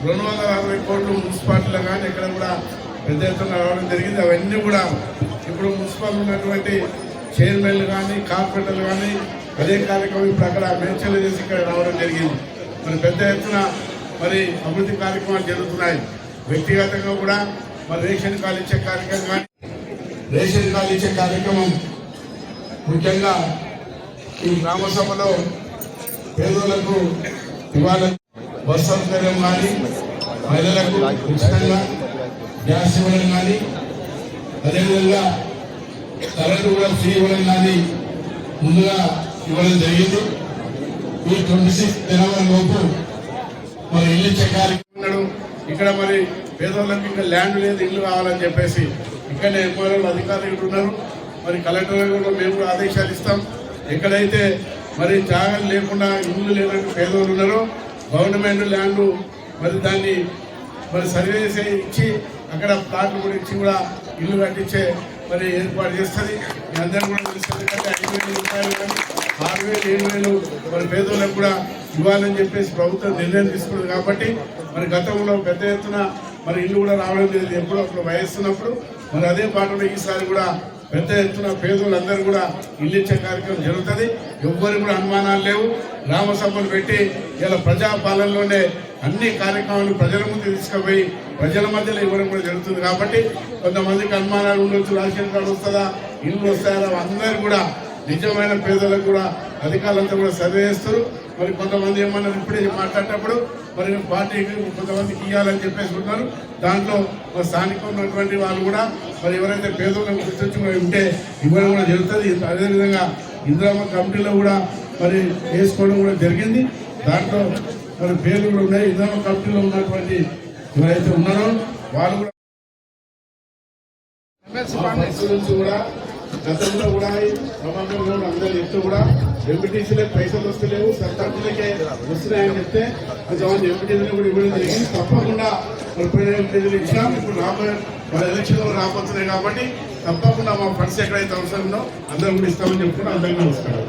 260 కోట్లు మున్సిపాలిటీలో కానీ ఇక్కడ కూడా పెద్ద ఎత్తున రావడం జరిగింది. అవన్నీ కూడా ఇప్పుడు మున్సిపల్ ఉన్నటువంటి చైర్మన్లు కానీ కార్పొరేటర్లు కానీ అదే కార్యక్రమం ఇప్పుడు అక్కడ మేడ్చల్ చేసి ఇక్కడ రావడం జరిగింది. మరి పెద్ద ఎత్తున మరి అభివృద్ధి కార్యక్రమాలు జరుగుతున్నాయి. వ్యక్తిగతంగా కూడా మరి రేషన్ కార్డు ఇచ్చే కార్యక్రమం కానీ రేషన్ కార్డు ఇచ్చే కార్యక్రమం ముఖ్యంగా ఈ గ్రామ సభలో పేదలకు ఇవాళ బస్ సౌకర్యం కానీ మహిళలకు ఉచితంగా గ్యాస్ ఇవ్వడం కానీ అదేవిధంగా కరెంటు కూడా ఫ్రీ ఇవ్వడం కానీ ముందుగా ఇవ్వడం జరిగింది. ఈ 26 జనవరి లోపు మరి ఇల్లు ఇచ్చే కార్యక్రమం ఇక్కడ మరి పేదవాళ్ళకి ఇంకా ల్యాండ్ లేదు, ఇల్లు కావాలని చెప్పేసి ఇక్కడనే ఎంఆర్ఓలు అధికారులు ఉన్నారు. మరి కలెక్టర్ కూడా మేము కూడా ఆదేశాలు ఇస్తాం. ఎక్కడైతే మరి జాగ్రత్త లేకుండా ఇల్లు లేదంటే పేదవాళ్ళు ఉన్నారో గవర్నమెంట్ ల్యాండ్ మరి దాన్ని మరి సర్వే ఇచ్చి అక్కడ ప్లాట్లు కూడా ఇచ్చి కూడా ఇల్లు కట్టించే మరి ఏర్పాటు చేస్తుంది. మీ అందరూ కూడా తెలుస్తుంది. 5,000 రూపాయలు కానీ 6,000, 7,000 మరి పేదోళ్ళకు కూడా ఇవ్వాలని చెప్పేసి ప్రభుత్వం నిర్ణయం తీసుకున్నది. కాబట్టి మరి గతంలో పెద్ద ఎత్తున మరి ఇల్లు కూడా రావడం లేదు ఎప్పుడో అప్పుడు వయస్తున్నప్పుడు. మరి అదే పాటలో ఈసారి కూడా పెద్ద ఎత్తున పేదోళ్ళందరూ కూడా ఇల్లు ఇచ్చే కార్యక్రమం జరుగుతుంది. ఎవ్వరు కూడా అనుమానాలు లేవు. గ్రామ సభలు పెట్టి ఇలా ప్రజాపాలనలోనే అన్ని కార్యక్రమాలు ప్రజల ముందు తీసుకుపోయి ప్రజల మధ్యలో ఇవ్వడం కూడా జరుగుతుంది. కాబట్టి కొంతమందికి అనుమానాలు ఉండొచ్చు, రేషన్ కార్డు వస్తుందా, ఇల్లు వస్తాయా, అందరూ కూడా నిజమైన పేదలకు కూడా అధికారులంతా కూడా సర్వే చేస్తారు. మరి కొంతమంది ఏమన్నారు ఇప్పుడే మాట్లాడేటప్పుడు మరి పార్టీకి కొంతమందికి ఇవ్వాలని చెప్పేసి ఉన్నారు. దాంట్లో మరి స్థానికంగా ఉన్నటువంటి వాళ్ళు కూడా మరి ఎవరైతే పేదలను గుర్తించుకుని ఉంటే ఇవ్వడం కూడా జరుగుతుంది. అదేవిధంగా ఇందిరామ కమిటీలో కూడా మరి వేసుకోవడం కూడా జరిగింది. దాంట్లో మరి పేర్లు కూడా ఉన్నాయి. ఇందిరామ కమిటీలో ఉన్నటువంటి ఎవరైతే ఉన్నారో వాళ్ళు కూడా కూడా గతంలో కూడా ప్రపంచంలో అందరూ చెప్తూ కూడా ఎంపీటీసీలకు పైసలు వస్తలేవు, సర్పంచులకే వస్తున్నాయని చెప్తే కొంతమంది ఎంపీటీసీలు కూడా ఇవ్వడం జరిగింది. తప్పకుండా ఎంపీటీసీలు ఇచ్చినాం. ఇప్పుడు రాబోయే మన ఎలక్షన్లో రాబోతున్నాయి కాబట్టి తప్పకుండా మా ఫండ్స్ ఎక్కడైతే అవసరం ఉందో అందరూ కూడా ఇస్తామని చెప్పుకుంటే అందరికీ నమస్కారం.